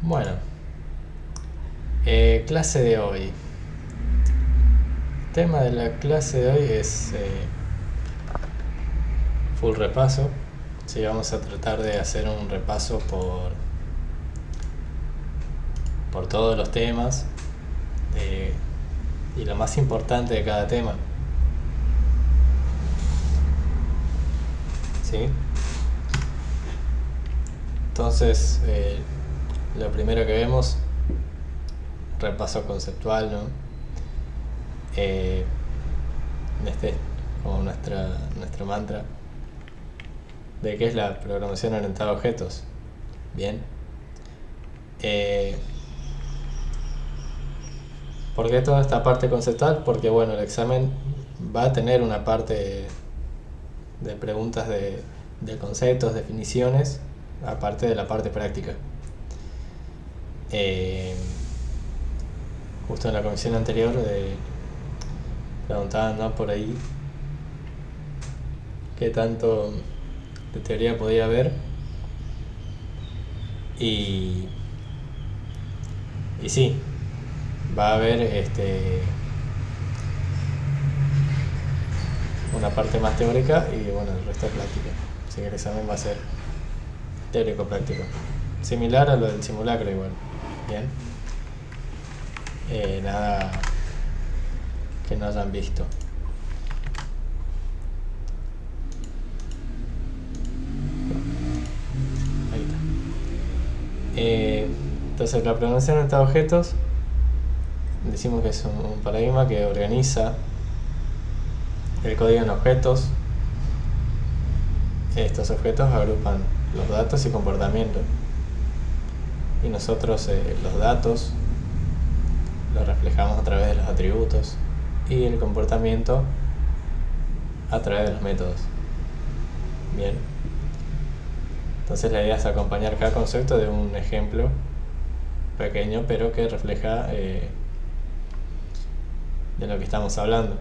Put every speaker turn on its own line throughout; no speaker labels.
Bueno, clase de hoy. El tema de la clase de hoy es full repaso. Sí, vamos a tratar de hacer un repaso por todos los temas eh, y lo más importante de cada tema. ¿Sí? Entonces, lo primero que vemos, repaso conceptual, ¿no? Eh, este es como nuestro mantra de qué es la programación orientada a objetos. Bien. Eh, ¿Por qué toda esta parte conceptual? Porque bueno, el examen va a tener una parte de preguntas de conceptos, definiciones, aparte de la parte práctica. Eh, Justo en la comisión anterior preguntaban, ¿no?, por ahí qué tanto de teoría podía haber y, y sí, va a haber una parte más teórica y bueno, el resto es práctica. Así que el examen va a ser teórico-práctico. Similar a lo del simulacro igual. Bien. Nada que no hayan visto. Ahí está. Entonces la programación de estos objetos, decimos que es un paradigma que organiza el código en objetos. Estos objetos agrupan los datos y comportamientos. Y nosotros los datos los reflejamos a través de los atributos y el comportamiento a través de los métodos. Bien. Entonces la idea es acompañar cada concepto de un ejemplo pequeño, pero que refleja de lo que estamos hablando.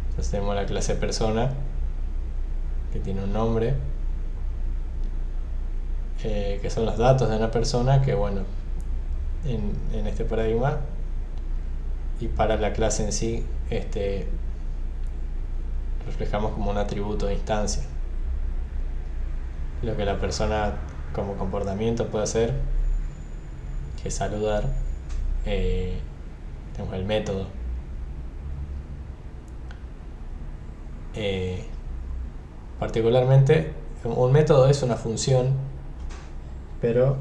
Entonces tenemos la clase persona, que tiene un nombre, que son los datos de una persona, que bueno, en este paradigma y para la clase en sí, reflejamos como un atributo de instancia. Lo que la persona como comportamiento puede hacer, que es saludar, tenemos el método. Particularmente, un método es una función, pero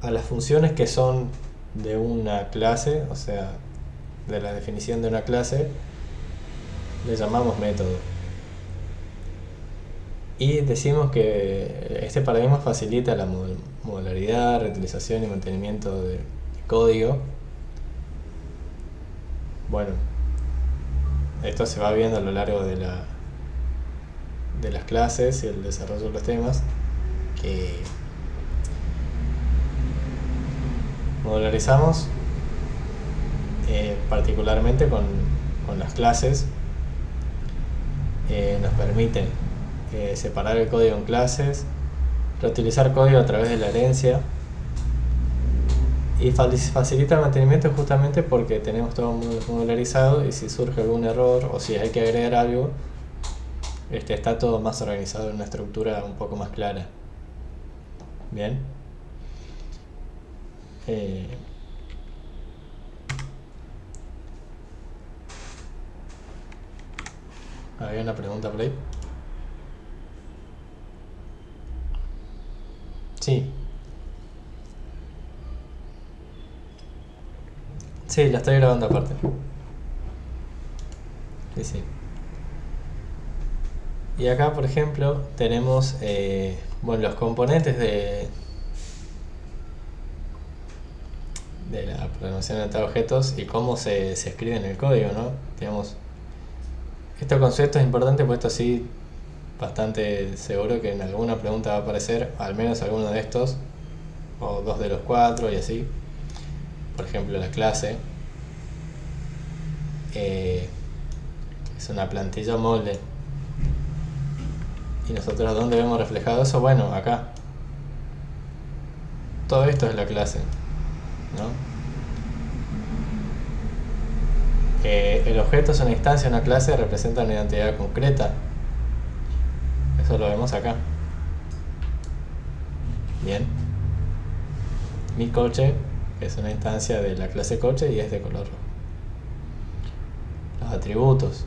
a las funciones que son de una clase, o sea, de la definición de una clase, le llamamos método. Y decimos que este paradigma facilita la modularidad, reutilización y mantenimiento de código. Bueno, esto se va viendo a lo largo de las clases y el desarrollo de los temas, que modularizamos particularmente con las clases. Nos permiten separar el código en clases, reutilizar código a través de la herencia y facilita el mantenimiento justamente porque tenemos todo modularizado y si surge algún error o si hay que agregar algo, está todo más organizado en una estructura un poco más clara. Bien. ¿Había una pregunta por ahí? Sí. Sí, la estoy grabando aparte. Sí, sí. Y acá, por ejemplo, tenemos los componentes de la programación de objetos y cómo se escribe en el código, ¿no? Digamos, este concepto es importante, pues esto sí, bastante seguro que en alguna pregunta va a aparecer al menos alguno de estos, o dos de los cuatro y así. Por ejemplo, la clase es una plantilla molde. ¿Y nosotros dónde vemos reflejado eso? Bueno, acá. todo esto es la clase, ¿no? El objeto es una instancia, una clase representa una identidad concreta. Eso lo vemos acá. Bien. Mi coche es una instancia de la clase coche y es de color rojo. Los atributos,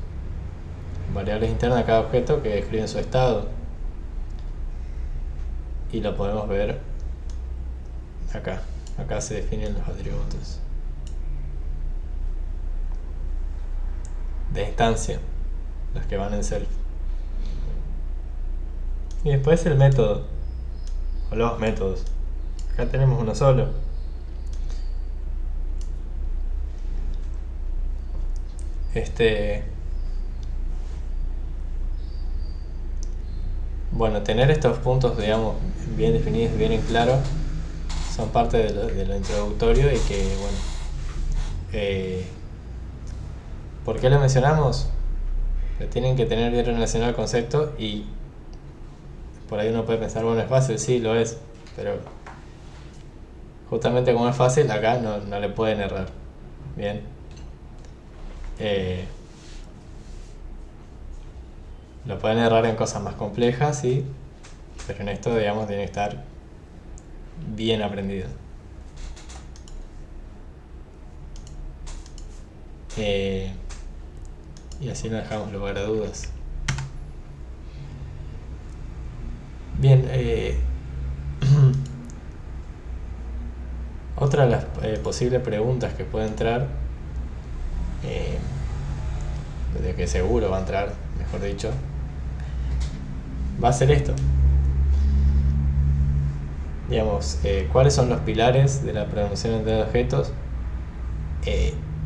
variables internas de cada objeto que describen su estado. Y lo podemos ver acá. Acá se definen los atributos de instancia, los que van en self. Y después el método, o los métodos. Acá tenemos uno solo. Bueno, tener estos puntos, digamos, bien definidos, bien en claro, son parte de lo introductorio y que, bueno, ¿por qué lo mencionamos? Que tienen que tener bien relacionado el concepto y por ahí uno puede pensar, bueno, es fácil, sí, lo es, pero justamente como es fácil, acá no le pueden errar. Bien. Lo pueden errar en cosas más complejas, sí, pero en esto, digamos, tiene que estar bien aprendido. Y así no dejamos lugar a dudas. Bien, otra de las posibles preguntas que puede entrar, de que seguro va a entrar, mejor dicho, va a ser esto. Digamos, ¿cuáles son los pilares de la programación de objetos?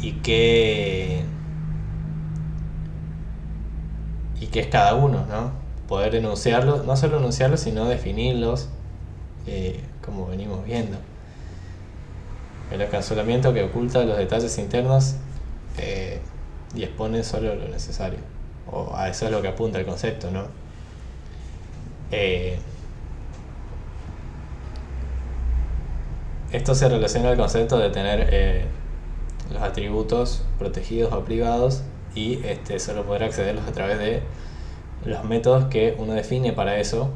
Y qué es cada uno, ¿no? Poder enunciarlos, no solo enunciarlos, sino definirlos, como venimos viendo. El encapsulamiento que oculta los detalles internos y expone solo lo necesario. O a eso es lo que apunta el concepto, ¿no? Esto se relaciona al concepto de tener los atributos protegidos o privados y solo poder accederlos a través de los métodos que uno define para eso.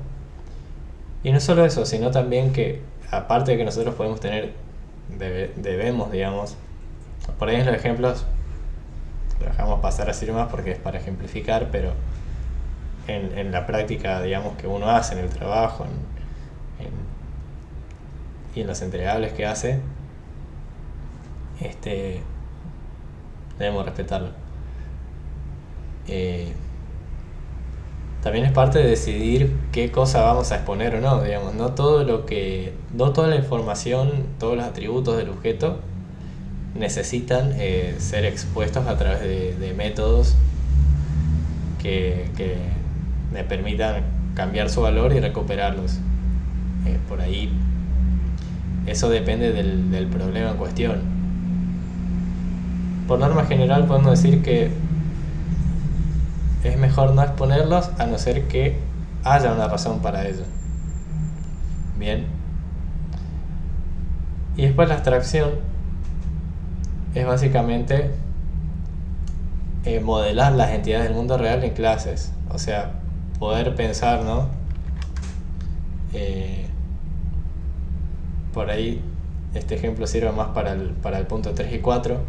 Y no solo eso, sino también que aparte de que nosotros podemos tener, debemos, digamos, por ahí en los ejemplos lo dejamos pasar así nomás porque es para ejemplificar, pero en la práctica, digamos, que uno hace en el trabajo y en los entregables que hace, debemos respetarlo. También es parte de decidir qué cosa vamos a exponer o no, digamos, no toda la información, todos los atributos del objeto necesitan ser expuestos a través de métodos que me permitan cambiar su valor y recuperarlos. Por ahí eso depende del problema en cuestión. Por norma general podemos decir que es mejor no exponerlos a no ser que haya una razón para ello. Bien. Y después la abstracción es básicamente modelar las entidades del mundo real en clases. O sea, poder pensar, ¿no? Por ahí este ejemplo sirve más para el punto 3 y 4,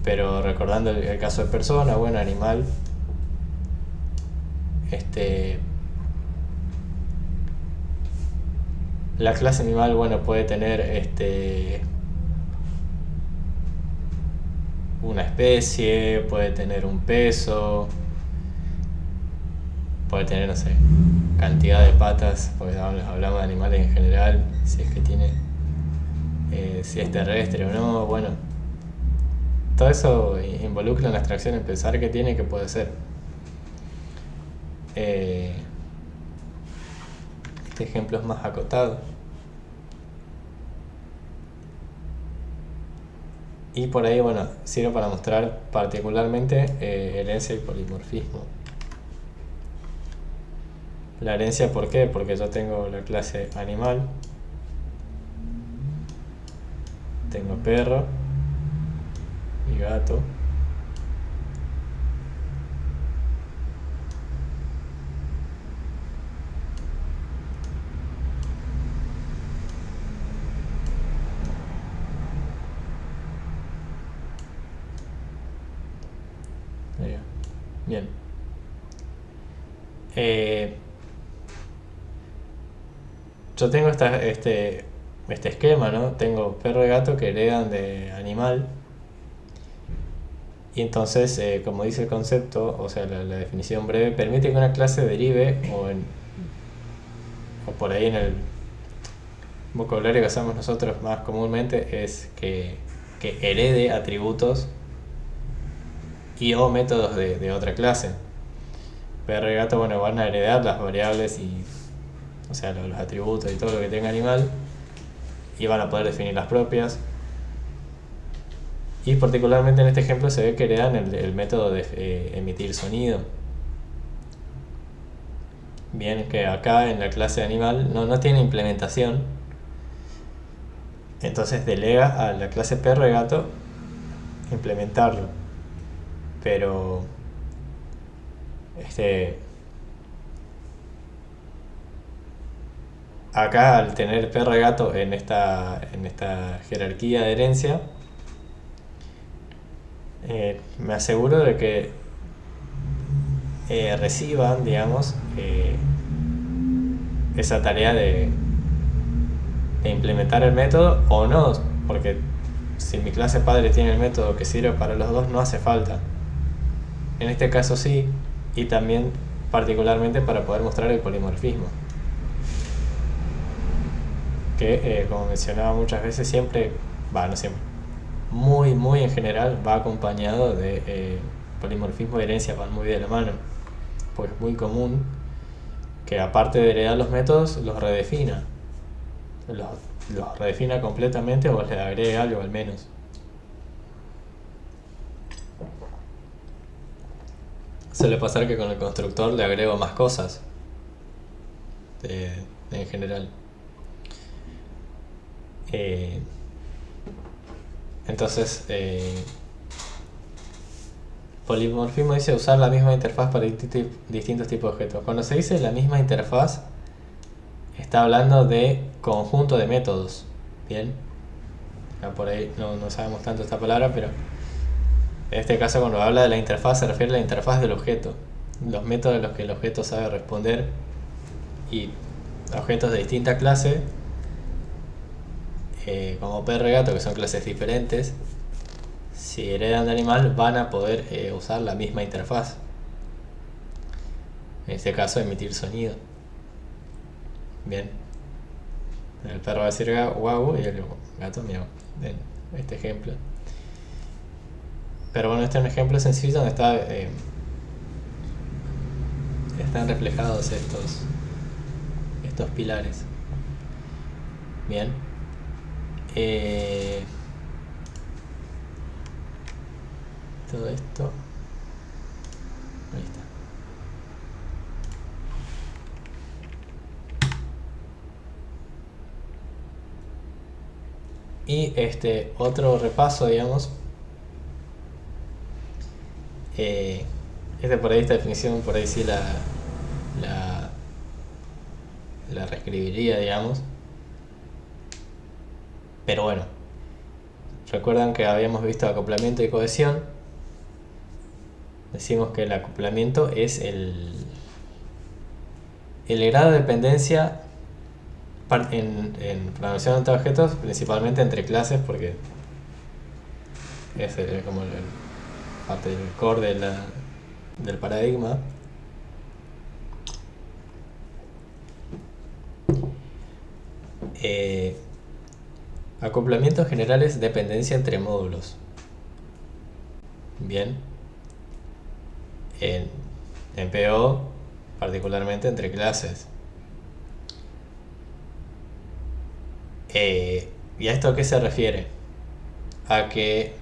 pero recordando el caso de persona, bueno, animal, la clase animal, bueno, puede tener una especie, puede tener un peso, puede tener, no sé, cantidad de patas, porque hablamos de animales en general, si es que tiene, si es terrestre o no, bueno, todo eso involucra en la abstracción, en pensar qué tiene y qué puede ser. Este ejemplo es más acotado. Y por ahí, bueno, sirve para mostrar particularmente herencia y polimorfismo. La herencia, ¿por qué? Porque yo tengo la clase animal tengo perro y gato. Ahí va. Bien. Yo tengo este esquema, ¿no? Tengo perro y gato que heredan de animal. Y entonces, como dice el concepto, o sea, la definición breve, permite que una clase derive, o por ahí en el vocabulario que usamos nosotros más comúnmente, es que herede atributos y o métodos de otra clase. Perro y gato, bueno, van a heredar las variables y, o sea, los atributos y todo lo que tenga animal, y van a poder definir las propias. Y particularmente en este ejemplo se ve que heredan el método de emitir sonido. Bien, que acá en la clase animal no tiene implementación. Entonces delega a la clase perro y gato implementarlo. Pero acá, al tener perro y gato en esta jerarquía de herencia, me aseguro de que reciban, digamos, esa tarea de implementar el método o no, porque si mi clase padre tiene el método que sirve para los dos, no hace falta. En este caso sí, y también particularmente para poder mostrar el polimorfismo, que como mencionaba muchas veces, siempre, no siempre, muy en general va acompañado de polimorfismo y herencia, van muy de la mano, pues es muy común que aparte de heredar los métodos, los redefina, los redefina completamente o le agregue algo al menos. Suele pasar que con el constructor le agrego más cosas en general. Entonces, polimorfismo dice usar la misma interfaz para distintos tipos de objetos. Cuando se dice la misma interfaz, está hablando de conjunto de métodos. Bien, por ahí no sabemos tanto esta palabra, pero en este caso, cuando habla de la interfaz, se refiere a la interfaz del objeto, los métodos a los que el objeto sabe responder, y objetos de distinta clase, como perro y gato, que son clases diferentes, si heredan de animal, van a poder usar la misma interfaz. En este caso, emitir sonido. Bien. El perro va a decir guau y el gato miau, en este ejemplo. Pero bueno, este es un ejemplo sencillo donde están reflejados estos pilares. Bien. Todo esto. Ahí está. Y otro repaso, digamos. Por ahí esta definición, por ahí sí la reescribiría, digamos. Pero bueno, recuerdan que habíamos visto acoplamiento y cohesión. Decimos que el acoplamiento es el grado de dependencia en programación entre objetos, principalmente entre clases, porque es como parte del core del paradigma. Acoplamiento en general es dependencia entre módulos. Bien. En PO, particularmente entre clases. ¿Y a esto a qué se refiere? A que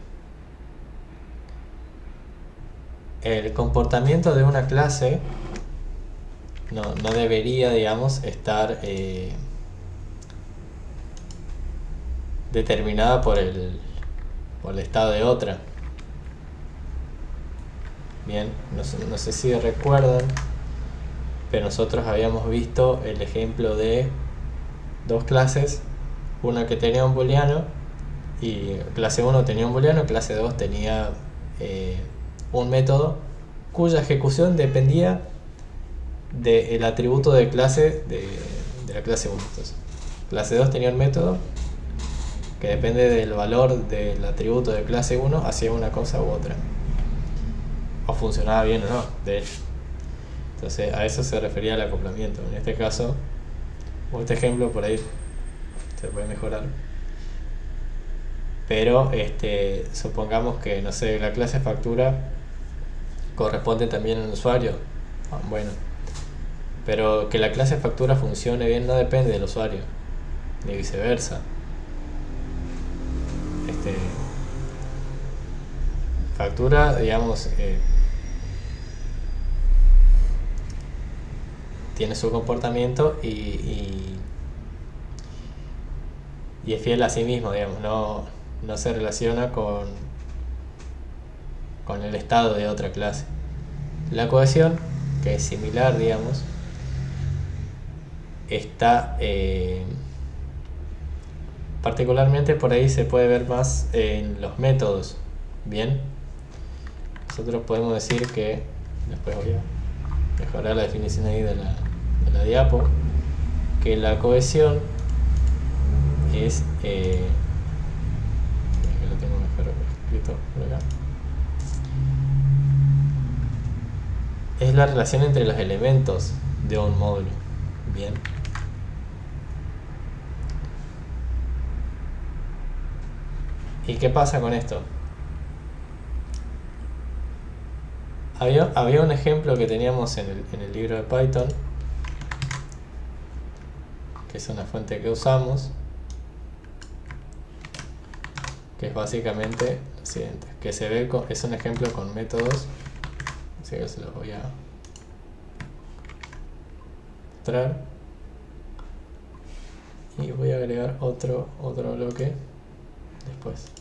el comportamiento de una clase no debería, digamos, estar determinada por el estado de otra. Bien, no sé si recuerdan, pero nosotros habíamos visto el ejemplo de dos clases, una que tenía un booleano, y clase 1 tenía un booleano, clase 2 tenía un método cuya ejecución dependía del atributo de clase de la clase 1. Entonces, clase 2 tenía un método que depende del valor del atributo de clase 1, hacía una cosa u otra, o funcionaba bien o no, de hecho. Entonces a eso se refería el acoplamiento. En este caso, o este ejemplo por ahí se puede mejorar, pero supongamos que, no sé, la clase factura corresponde también al usuario. Bueno, pero que la clase factura funcione bien no depende del usuario, ni viceversa. Factura, digamos, tiene su comportamiento y es fiel a sí mismo, digamos, no se relaciona con el estado de otra clase. La cohesión, que es similar, digamos, está particularmente por ahí se puede ver más en los métodos. Bien, nosotros podemos decir que, después voy a mejorar la definición ahí de la diapo, que la cohesión es que lo tengo mejor escrito por acá, es la relación entre los elementos de un módulo. Bien, ¿y qué pasa con esto? Había un ejemplo que teníamos en el libro de Python, que es una fuente que usamos, que es básicamente lo siguiente, que se ve es un ejemplo con métodos, así que se los voy a mostrar, y voy a agregar otro bloque después.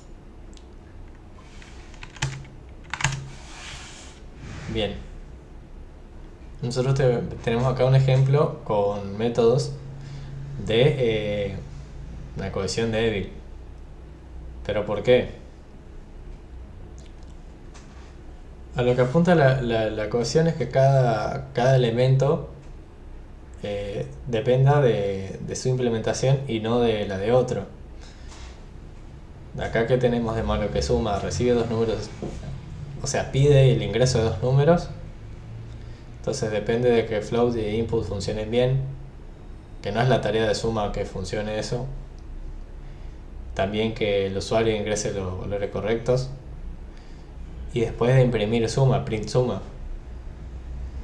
Bien, nosotros tenemos acá un ejemplo con métodos de una cohesión débil. ¿Pero por qué? A lo que apunta la cohesión es que cada elemento dependa de su implementación y no de la de otro. Acá, ¿qué tenemos de malo? Que suma, recibe dos números, o sea, pide el ingreso de dos números. Entonces depende de que float y input funcionen bien, que no es la tarea de suma que funcione eso. También que el usuario ingrese los valores correctos. Y después de imprimir suma, print suma,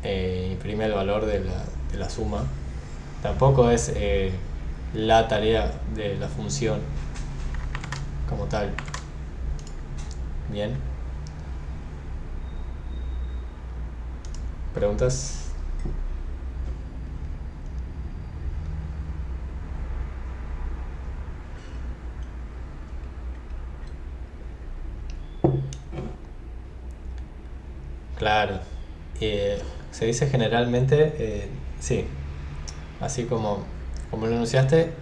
imprime el valor de la suma. Tampoco es la tarea de la función como tal. Bien. ¿Preguntas? Claro. Se dice generalmente, sí, así como lo enunciaste,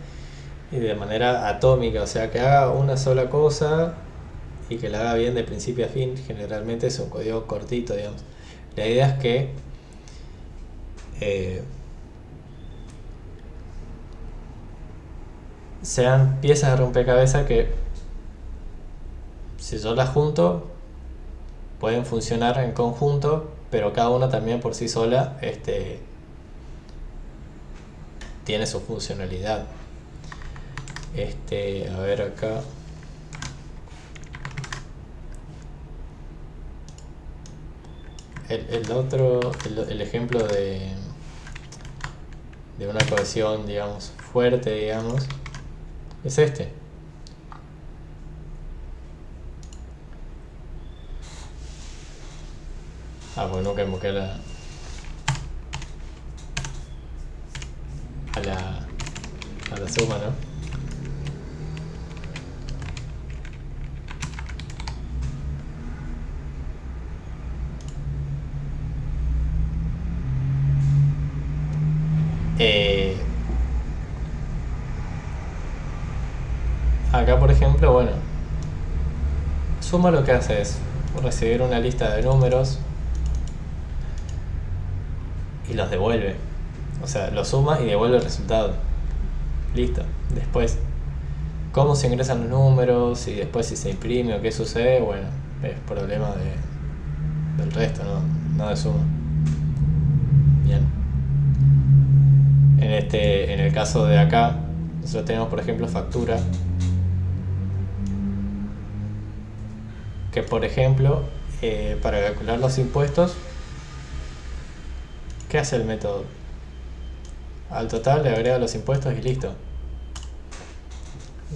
y de manera atómica, o sea, que haga una sola cosa y que la haga bien de principio a fin. Generalmente es un código cortito, digamos. La idea es que sean piezas de rompecabezas que, si yo las junto, pueden funcionar en conjunto, pero cada una también por sí sola tiene su funcionalidad. A ver acá. El ejemplo de una cohesión, digamos, fuerte, digamos, es este. Pues nunca invoqué a la suma, ¿no? Eh, Acá, por ejemplo, bueno, suma lo que hace es recibir una lista de números y los devuelve. O sea, lo suma y devuelve el resultado. Listo. Después, cómo se ingresan los números y después si se imprime o qué sucede, bueno, es problema del resto, no de suma. Bien. En el caso de acá, nosotros tenemos, por ejemplo, factura. Que, por ejemplo, para calcular los impuestos, ¿qué hace el método? Al total le agrega los impuestos y listo.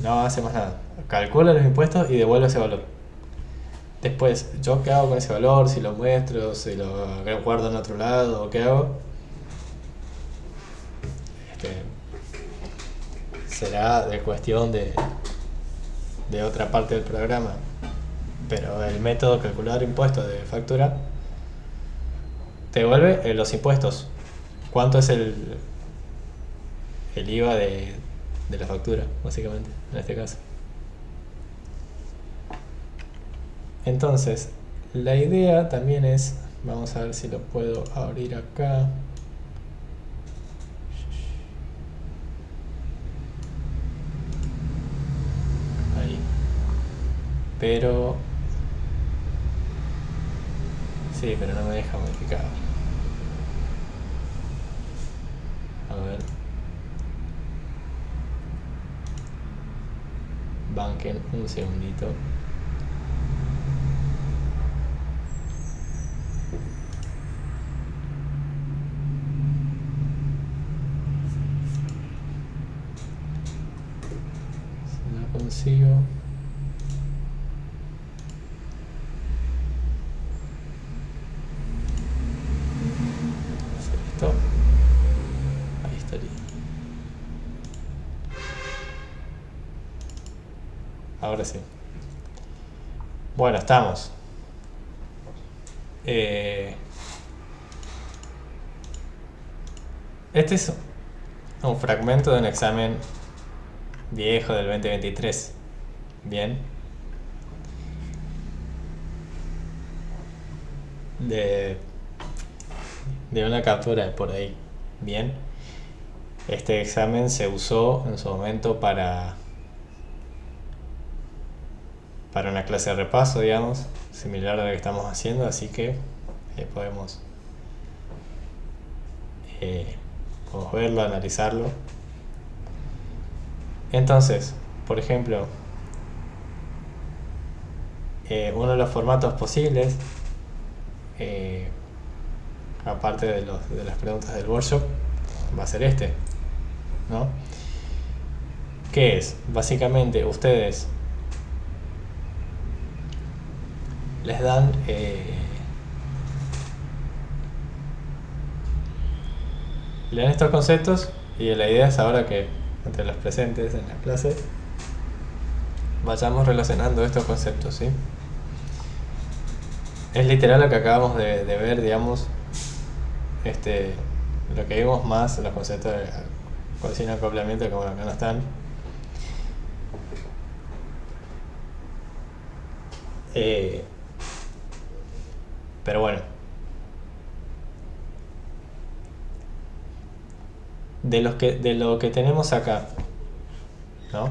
No hace más nada. Calcula los impuestos y devuelve ese valor. Después, ¿yo qué hago con ese valor? Si lo muestro, si lo guardo en otro lado, o qué hago. Será de cuestión de otra parte del programa. Pero el método calcular impuestos de factura te devuelve los impuestos. ¿Cuánto es el IVA de la factura, básicamente, en este caso? Entonces, la idea también es, vamos a ver si lo puedo abrir acá. Ahí. Pero... sí, pero no me deja modificar. A ver. Banquen un segundito. Si no consigo... esto. Ahí estaría. Ahora sí. Bueno, estamos. Este es un fragmento de un examen viejo del 2023. Bien. De una captura de por ahí. Bien. Este examen se usó en su momento para una clase de repaso, digamos, similar a la que estamos haciendo, así que podemos verlo, analizarlo. Entonces, por ejemplo, uno de los formatos posibles, aparte de las preguntas del workshop, va a ser este, ¿no? ¿Qué es? Básicamente ustedes les dan leen estos conceptos y la idea es ahora que entre los presentes en la clase vayamos relacionando estos conceptos, ¿sí? Es literal lo que acabamos de ver, digamos, lo que vimos más los conceptos de cohesión y acoplamiento, como acá no están. Pero bueno, de lo que tenemos acá, ¿no?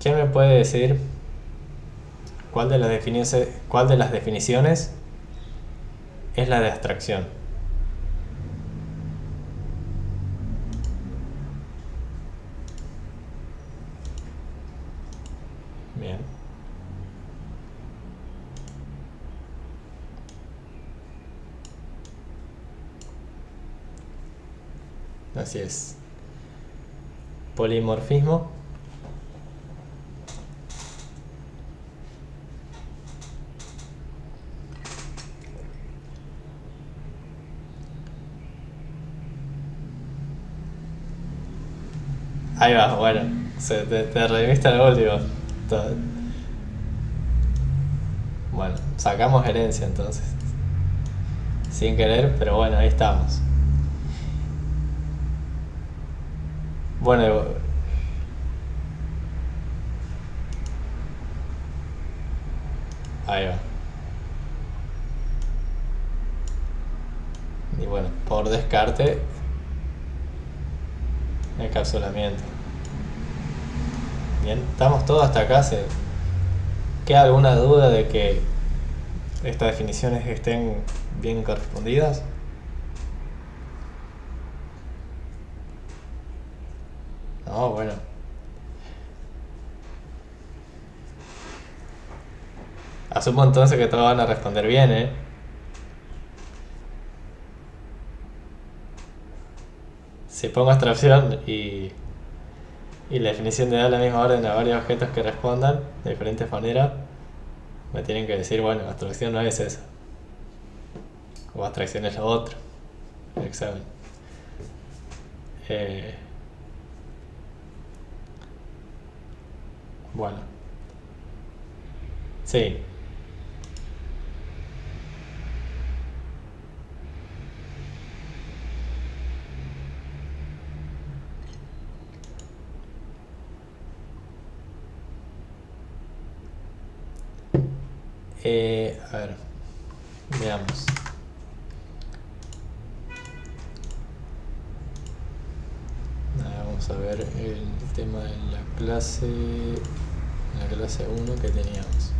¿Quién me puede decir cuál de las definiciones es la de abstracción? Bien. Así es. Polimorfismo. Ahí va, bueno, te redimiste al último. Bueno, sacamos herencia entonces. Sin querer, pero bueno, ahí estamos. Bueno, ahí va. Y bueno, por descarte, encapsulamiento. Bien, estamos todos hasta acá. ¿Queda alguna duda de que estas definiciones estén bien correspondidas? No, bueno. Asumo entonces que todos van a responder bien, ¿eh? Si pongo abstracción y la definición de da la misma orden a varios objetos que respondan de diferentes maneras, me tienen que decir, bueno, abstracción no es eso. O abstracción es lo otro. El examen. Eh, bueno. Sí. A ver. Veamos. Vamos a ver el tema de la clase 1 que teníamos.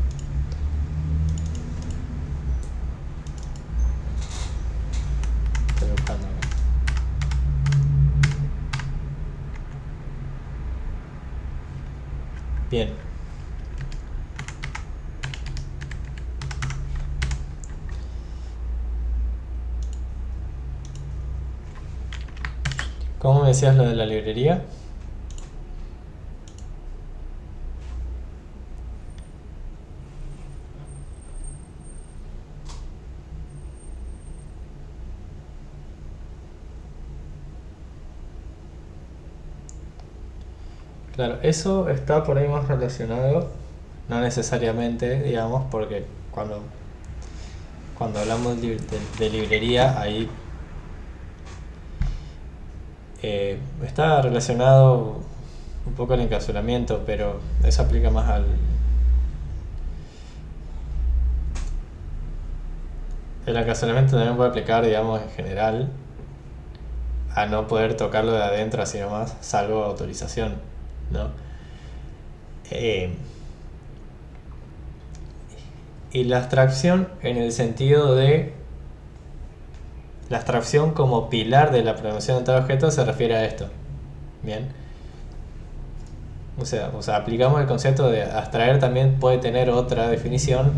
Estoy buscando acá. Bien. ¿Cómo me decías lo de la librería? Claro, eso está por ahí más relacionado, no necesariamente, digamos, porque cuando hablamos de librería, ahí está relacionado un poco al encapsulamiento, pero eso aplica más al... El encapsulamiento también puede aplicar, digamos, en general, a no poder tocarlo de adentro así nomás, salvo autorización, ¿no? Eh, y la abstracción en el sentido de... La abstracción como pilar de la programación de tal objeto se refiere a esto. Bien. O sea, aplicamos el concepto de abstraer también puede tener otra definición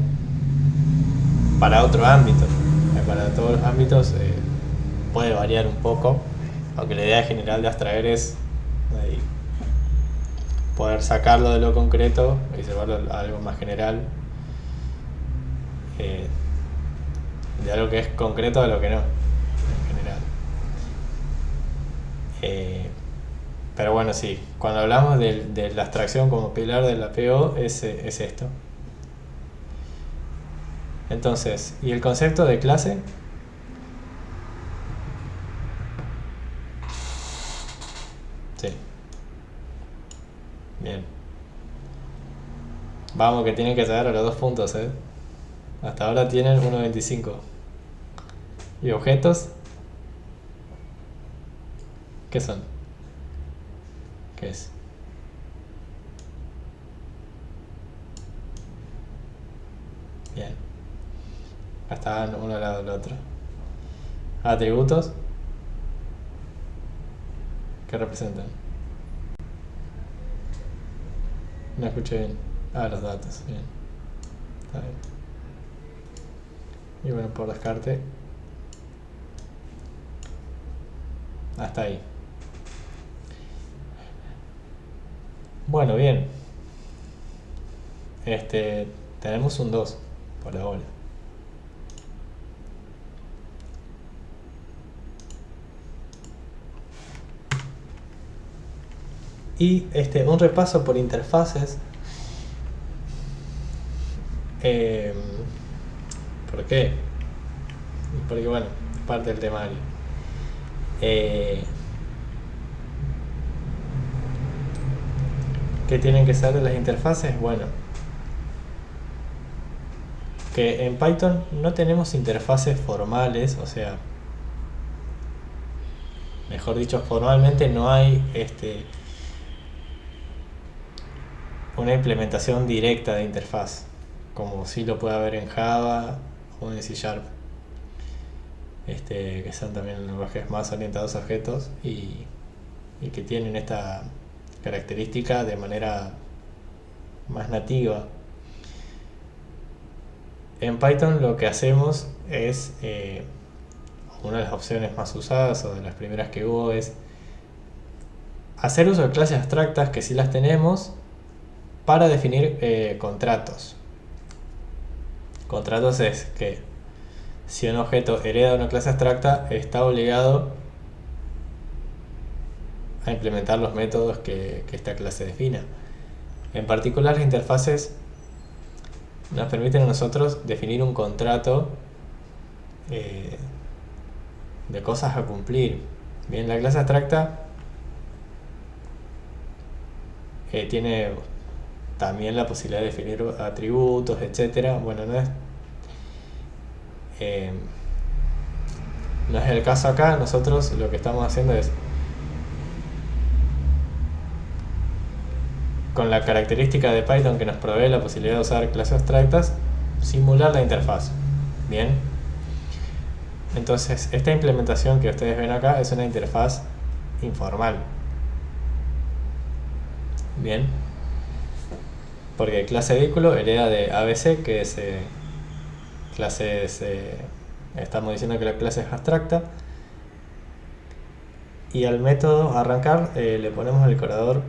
para otro ámbito. Para todos los ámbitos puede variar un poco, aunque la idea general de abstraer es poder sacarlo de lo concreto y llevarlo a algo más general, de algo que es concreto a lo que no, en general. Pero bueno, sí, cuando hablamos de la abstracción como pilar del APO es esto. Entonces, ¿y el concepto de clase? Sí. Bien. Vamos, que tienen que llegar a los 2 puntos, ¿eh? Hasta ahora tienen 1.25. ¿Y objetos? ¿Qué son? ¿Qué es? Bien. Estaban uno al lado del otro. Atributos. ¿Qué representan? No escuché bien. Ah, los datos. Bien. Está bien. Y bueno, por descarte. Hasta ahí. Bueno, bien. Tenemos un 2 por ahora. Y un repaso por interfaces. ¿Por qué? Porque bueno, es parte del temario. ¿Qué tienen que ser las interfaces? Bueno, que en Python no tenemos interfaces formales, o sea, mejor dicho, formalmente no hay una implementación directa de interfaz, como sí lo puede haber en Java o en C Sharp, que son también lenguajes más orientados a objetos y que tienen esta característica de manera más nativa. En Python lo que hacemos es, una de las opciones más usadas o de las primeras que hubo, es hacer uso de clases abstractas, que sí las tenemos, para definir contratos. Contratos es que si un objeto hereda una clase abstracta, está obligado a implementar los métodos que esta clase defina. En particular, las interfaces nos permiten a nosotros definir un contrato de cosas a cumplir. Bien, la clase abstracta tiene también la posibilidad de definir atributos, etcétera. Bueno, eh, no es el caso acá. Nosotros lo que estamos haciendo es, con la característica de Python que nos provee la posibilidad de usar clases abstractas, simular la interfaz. Bien, entonces esta implementación que ustedes ven acá es una interfaz informal. Bien, porque clase vehículo hereda de ABC, que es estamos diciendo que la clase es abstracta, y al método arrancar le ponemos el decorador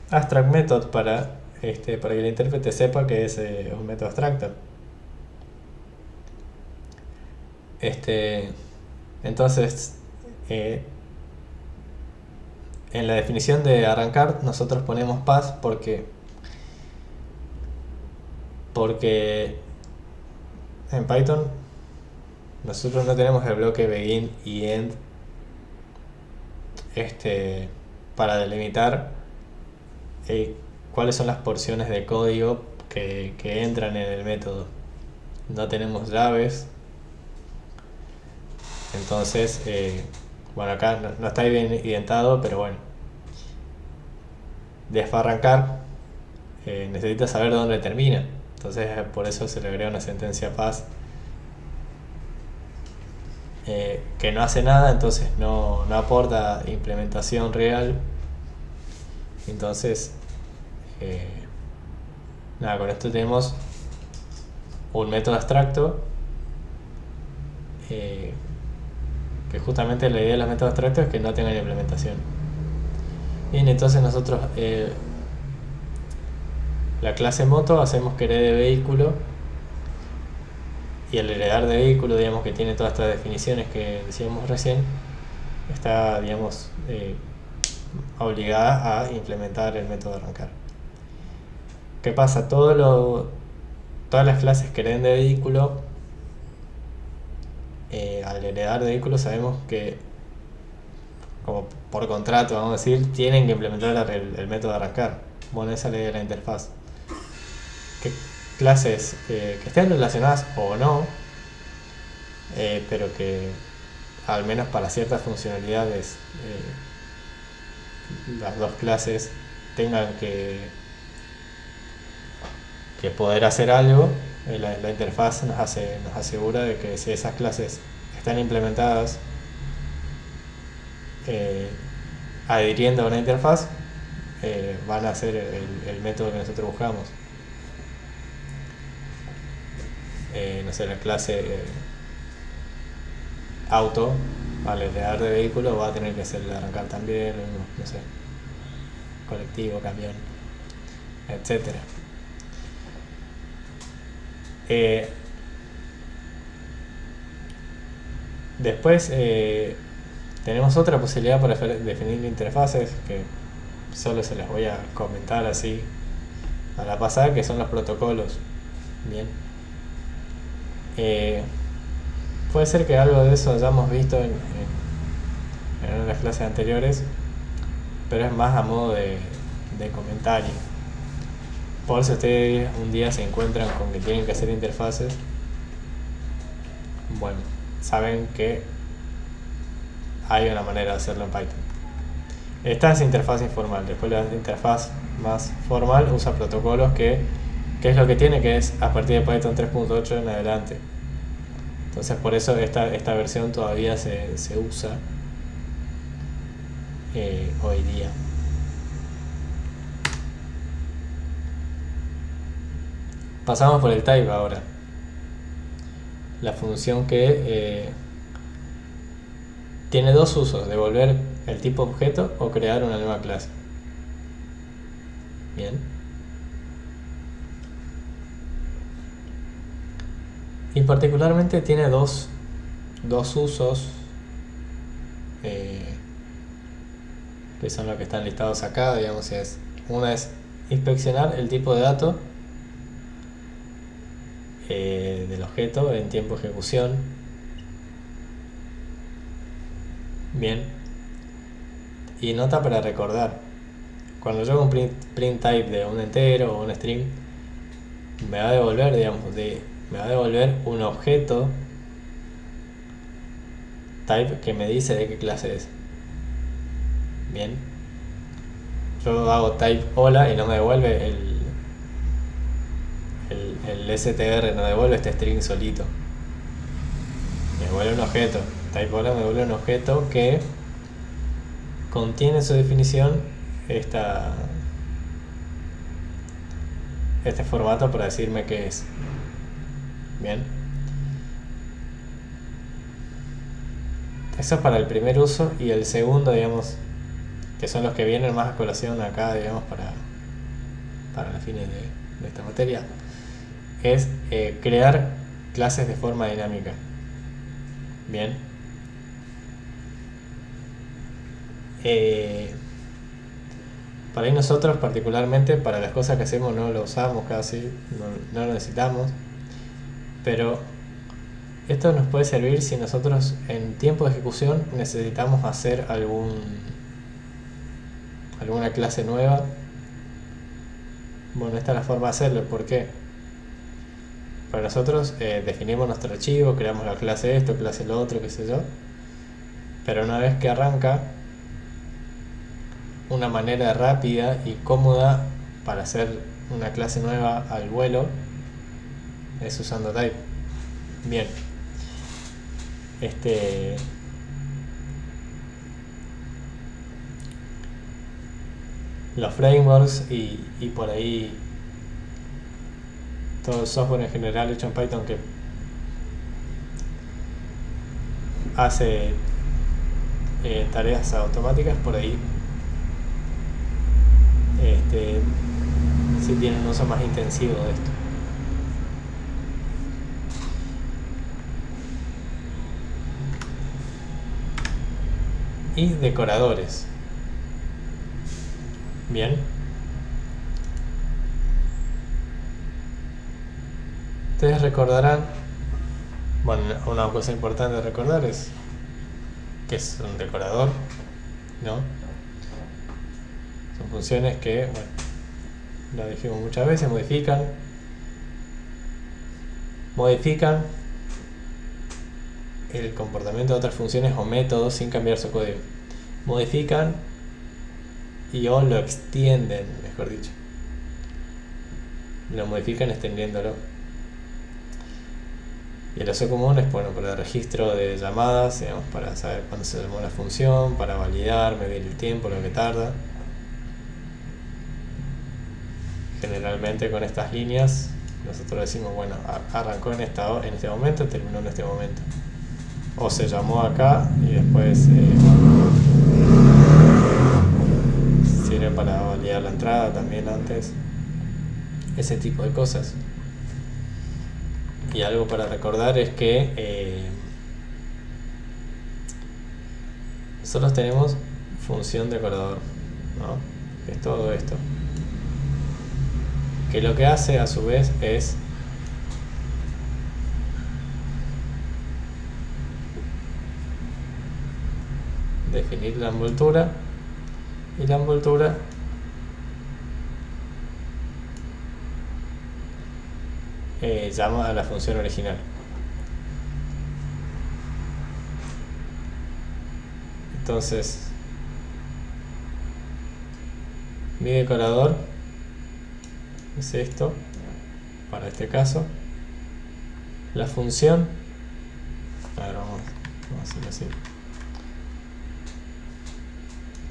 abstract method para que el intérprete sepa que es un método abstracto. Entonces, en la definición de arrancar nosotros ponemos pass porque en Python nosotros no tenemos el bloque begin y end para delimitar cuáles son las porciones de código que entran en el método. No tenemos llaves. Entonces, bueno, acá no está bien identado, pero bueno, desbarrancar necesita saber dónde termina. Entonces, por eso se le agrega una sentencia pass que no hace nada, entonces no aporta implementación real. Entonces, nada, con esto tenemos un método abstracto, que justamente la idea de los métodos abstractos es que no tengan implementación. Bien, entonces nosotros la clase moto hacemos que herede vehículo, y al heredar de vehículo, digamos, que tiene todas estas definiciones que decíamos recién, está, digamos, obligada a implementar el método arrancar. ¿Qué pasa? Todas las clases que hereden de vehículo, al heredar de vehículo sabemos que, como por contrato, vamos a decir, tienen que implementar el método arrancar. Bueno, esa es la idea de la interfaz. Que clases que estén relacionadas o no, pero que al menos para ciertas funcionalidades las dos clases tengan que poder hacer algo. La interfaz nos asegura de que si esas clases están implementadas adhiriendo a una interfaz, van a hacer el método que nosotros buscamos. No sé, la clase auto, al heredar de vehículo, va a tener que hacer el arrancar también, no sé, colectivo, camión, etcétera. Después tenemos otra posibilidad para definir interfaces, que solo se las voy a comentar así a la pasada, que son los protocolos. Bien, puede ser que algo de eso hayamos visto en las clases anteriores, pero es más a modo de de comentario. Por si ustedes un día se encuentran con que tienen que hacer interfaces, bueno, saben que hay una manera de hacerlo en Python. Esta es interfaz informal. Después la interfaz más formal usa protocolos que es lo que tiene, que es a partir de Python 3.8 en adelante. Entonces por eso esta versión todavía se usa hoy día. Pasamos por el type ahora. La función que tiene dos usos: devolver el tipo objeto o crear una nueva clase. Bien. Y particularmente tiene dos usos que son los que están listados acá, digamos. Una es inspeccionar el tipo de dato del objeto en tiempo de ejecución. Bien. Y nota para recordar: cuando yo hago un print type de un entero o un string, me va a devolver, me va a devolver un objeto type que me dice de qué clase es. Bien. Yo hago type hola y no me devuelve el str, no devuelve este string solito. Me devuelve un objeto. Type hola me devuelve un objeto que contiene en su definición este formato para decirme qué es. Bien. Eso es para el primer uso. Y el segundo, digamos, que son los que vienen más a colación acá, digamos, para los fines de esta materia, es crear clases de forma dinámica. Bien. Para ahí nosotros particularmente, para las cosas que hacemos no lo usamos casi, no lo necesitamos, pero esto nos puede servir si nosotros en tiempo de ejecución necesitamos hacer alguna clase nueva. Bueno, esta es la forma de hacerlo. ¿Por qué? Para nosotros definimos nuestro archivo, creamos la clase esto, clase lo otro, qué sé yo, pero una vez que arranca, una manera rápida y cómoda para hacer una clase nueva al vuelo es usando type. Bien. Los frameworks y por ahí todo el software en general hecho en Python que hace tareas automáticas, por ahí sí tienen un uso más intensivo de esto. Y decoradores. Bien. Ustedes recordarán, bueno, una cosa importante de recordar es que es un decorador, ¿no? Son funciones que, bueno, lo dijimos muchas veces, modifican el comportamiento de otras funciones o métodos sin cambiar su código. Modifican o lo extienden, mejor dicho. Lo modifican extendiéndolo. Y el uso común es, bueno, para el registro de llamadas, digamos, para saber cuándo se llamó la función, para validar, medir el tiempo, lo que tarda. Generalmente con estas líneas nosotros decimos, bueno, arrancó en este momento, terminó en este momento. O se llamó acá y después sirve para validar la entrada también antes. Ese tipo de cosas. Y algo para recordar es que nosotros tenemos función decorador, ¿no? Que es todo esto. Que lo que hace a su vez es definir la envoltura, y la envoltura llama a la función original. Entonces, mi decorador es esto, para este caso. La función, a ver, vamos a hacerlo así.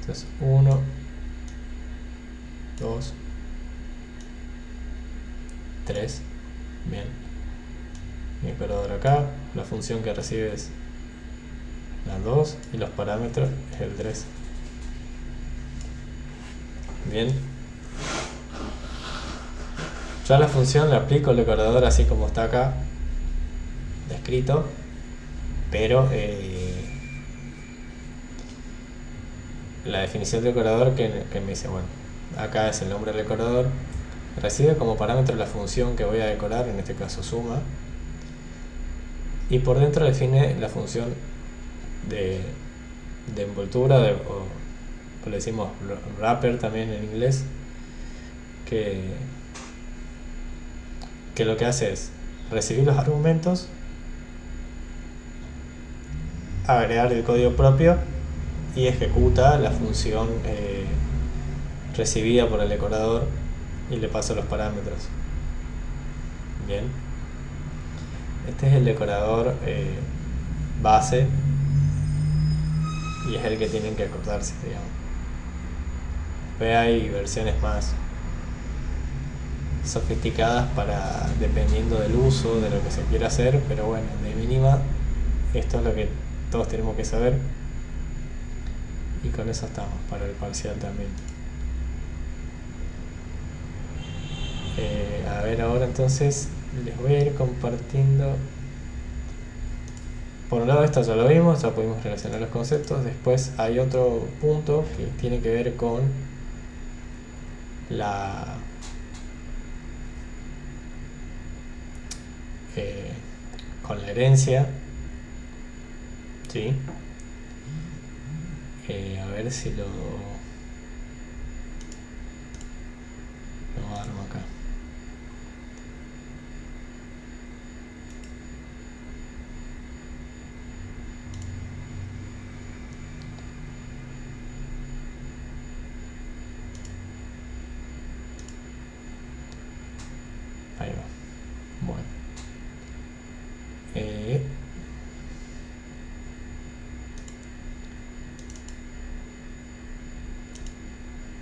Entonces, 1, 2, 3, bien. Mi decorador acá, la función que recibe es la 2 y los parámetros es el 3. Bien. Ya la función le aplico el decorador así como está acá descrito, pero la definición del decorador que me dice, bueno, acá es el nombre del decorador, recibe como parámetro la función que voy a decorar, en este caso suma, y por dentro define la función de envoltura, o le decimos wrapper también en inglés, que lo que hace es recibir los argumentos, agregar el código propio y ejecuta la función recibida por el decorador y le pasa los parámetros. Bien, este es el decorador base y es el que tienen que acordarse, digamos. Después hay versiones más sofisticadas para dependiendo del uso, de lo que se quiera hacer, pero bueno, de mínima esto es lo que todos tenemos que saber, y con eso estamos para el parcial también. A ver, ahora entonces les voy a ir compartiendo. Por un lado, esto ya lo vimos, ya pudimos relacionar los conceptos. Después hay otro punto que tiene que ver con la herencia, ¿sí? A ver si lo armo acá. Ahí va. Bueno.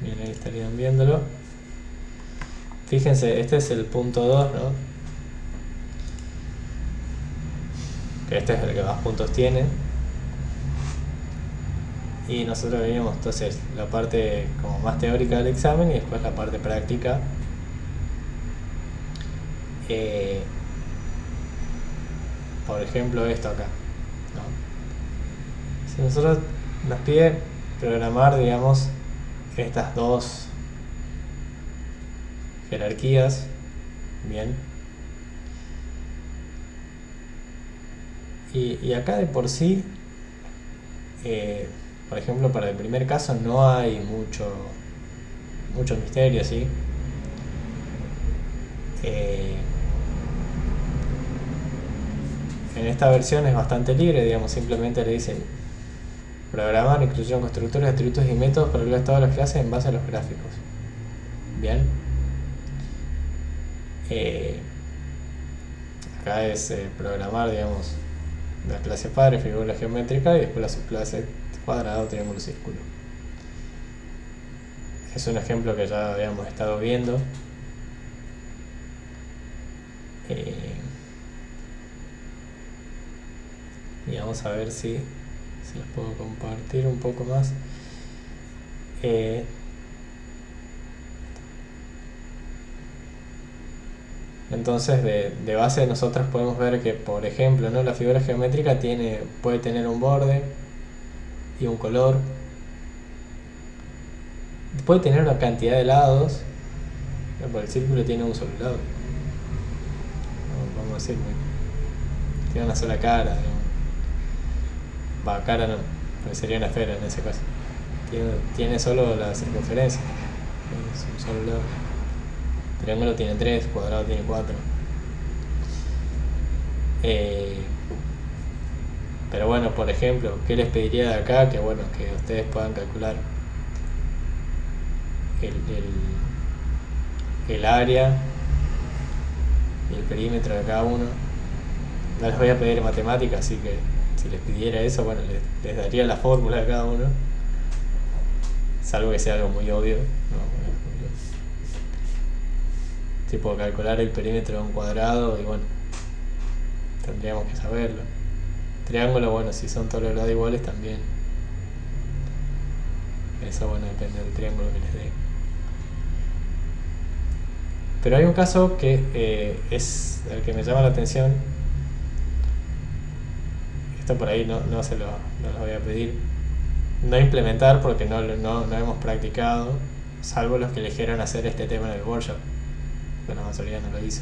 Bien, ahí estarían viéndolo. Fíjense, este es el punto 2, ¿no? Que este es el que más puntos tiene. Y nosotros veníamos entonces la parte como más teórica del examen y después la parte práctica. Por ejemplo, esto acá, ¿no? Si nosotros nos pide programar, digamos, estas dos jerarquías, bien, y acá de por sí, por ejemplo, para el primer caso no hay mucho misterio, ¿sí? En esta versión es bastante libre, digamos, simplemente le dicen programar, inclusión, constructores, atributos y métodos para el estado de las clases en base a los gráficos. Bien. Acá es programar, digamos, la clase padre, figura geométrica, y después la subclase cuadrado, triángulo, círculo. Es un ejemplo que ya habíamos estado viendo. Y vamos a ver si les puedo compartir un poco más. Entonces de base nosotros podemos ver que, por ejemplo, ¿no? La figura geométrica puede tener un borde y un color, puede tener una cantidad de lados, pero el círculo tiene un solo lado, vamos a decir, tiene una sola cara, digamos. Va, cara no, porque sería una esfera en ese caso. Tiene solo la circunferencia, es un solo lado. Triángulo tiene 3, cuadrado tiene 4. Eh, pero bueno, por ejemplo, ¿qué les pediría de acá? Que bueno, que ustedes puedan calcular el área y el perímetro de cada uno. No les voy a pedir matemáticas, así que si les pidiera eso, bueno, les daría la fórmula de cada uno, salvo que sea algo muy obvio, ¿no? Tipo calcular el perímetro de un cuadrado y bueno, tendríamos que saberlo. Triángulo, bueno, si son todos los lados iguales también. Eso bueno, depende del triángulo que les dé. Pero hay un caso que es el que me llama la atención. Esto por ahí no se lo voy a pedir. No implementar porque no hemos practicado, salvo los que eligieron hacer este tema en el workshop. Pero la mayoría no lo hizo.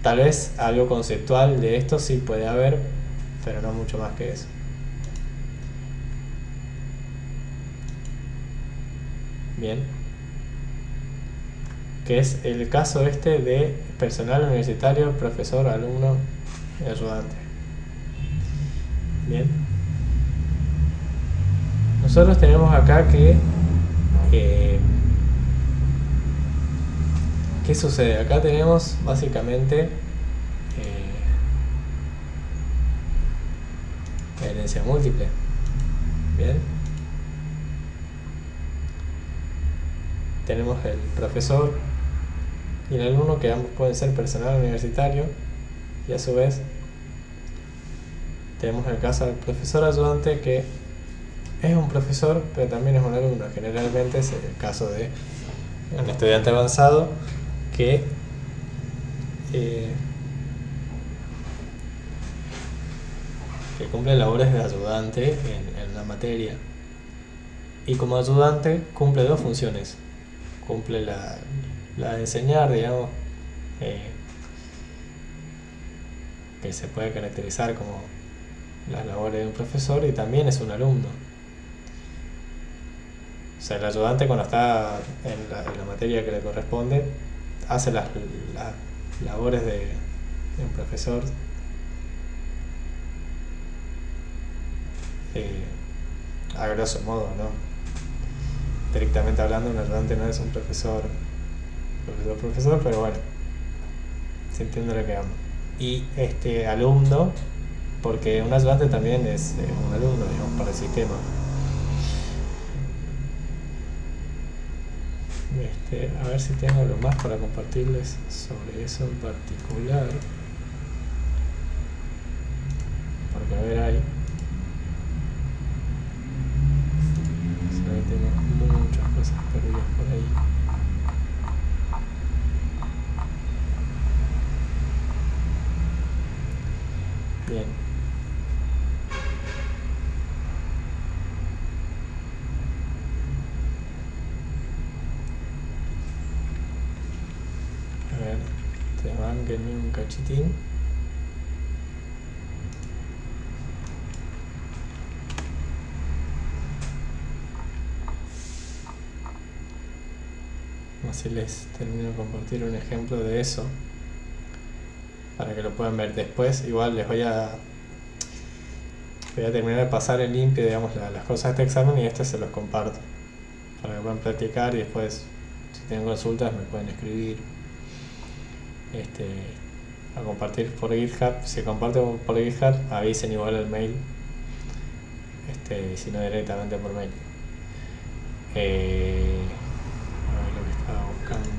Tal vez algo conceptual de esto sí puede haber, pero no mucho más que eso. Bien. Que es el caso este de personal universitario, profesor, alumno y ayudante. Bien. Nosotros tenemos acá que ¿qué sucede? Acá tenemos básicamente la herencia múltiple. Bien. Tenemos el profesor y el alumno, que ambos pueden ser personal universitario, y a su vez tenemos el caso del profesor ayudante, que es un profesor pero también es un alumno. Generalmente es el caso de un estudiante avanzado que cumple labores de ayudante en la materia, y como ayudante cumple dos funciones. Cumple la de enseñar, digamos, que se puede caracterizar como las labores de un profesor, y también es un alumno. O sea, el ayudante, cuando está en la materia que le corresponde, hace las labores de un profesor, a grosso modo, ¿no? Estrictamente hablando, un ayudante no es un profesor, pero bueno, se entiende lo que vamos. Y este alumno, porque un ayudante también es un alumno, digamos, para el sistema. A ver si tengo algo más para compartirles sobre eso en particular, porque a ver, hay tengo muchas cosas perdidas por ahí. Bien. A ver, te banquenme un cachitín. Así les termino de compartir un ejemplo de eso, para que lo puedan ver después. Igual les voy a terminar de pasar en limpio, digamos, las cosas de este examen, y se los comparto para que puedan practicar, y después, si tienen consultas, me pueden escribir a compartir por GitHub. Si comparten por GitHub, avisen igual el mail, si no directamente por mail. A ver lo que estaba buscando.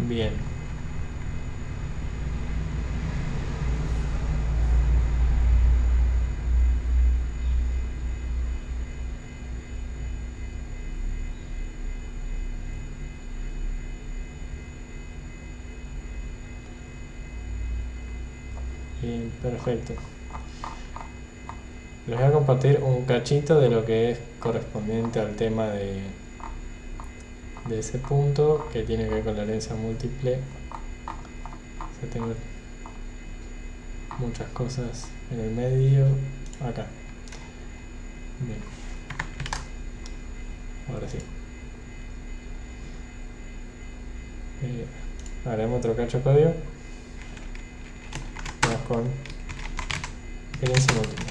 Bien. Bien, perfecto. Les voy a compartir un cachito de lo que es correspondiente al tema de ese punto que tiene que ver con la herencia múltiple. O sea, tengo muchas cosas en el medio. Acá. Bien. Ahora sí. Haremos otro cacho de código. Vamos con herencia múltiple.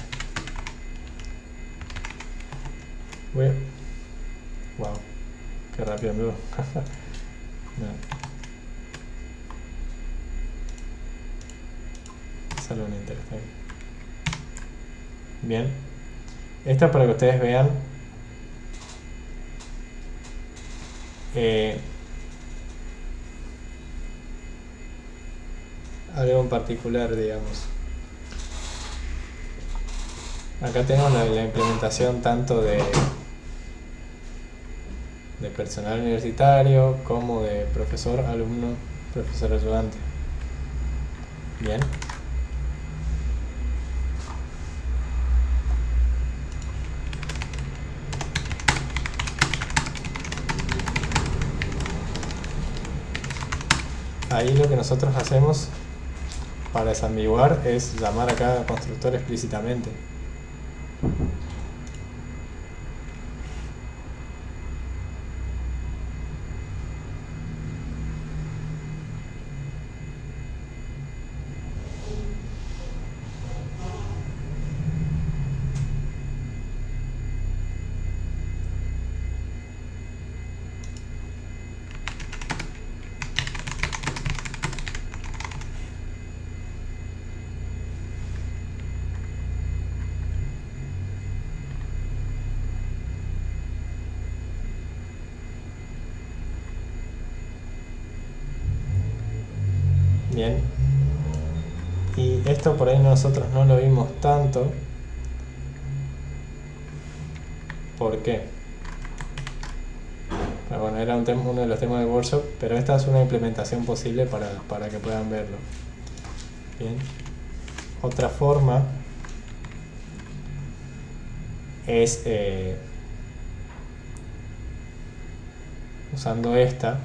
Wow, qué rápido anduvo. No. Sale un enter. Bien. Esto es para que ustedes vean algo en particular, digamos. Acá tenemos la implementación tanto de personal universitario como de profesor, alumno, profesor ayudante. Bien. Ahí lo que nosotros hacemos para desambiguar es llamar a cada constructor explícitamente. Bien. Y esto por ahí nosotros no lo vimos tanto. ¿Por qué? Bueno, era uno de los temas del workshop, pero esta es una implementación posible para que puedan verlo. Bien. Otra forma es usando esta.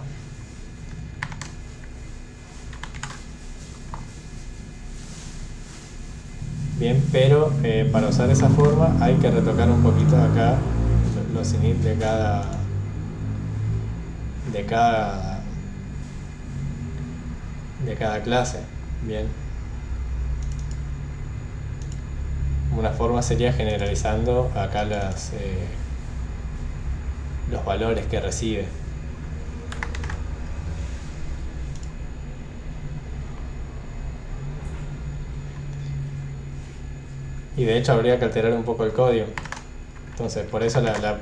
Bien, pero para usar esa forma hay que retocar un poquito acá los init de cada clase. Bien. Una forma sería generalizando acá los valores que recibe. Y de hecho habría que alterar un poco el código. Entonces por eso la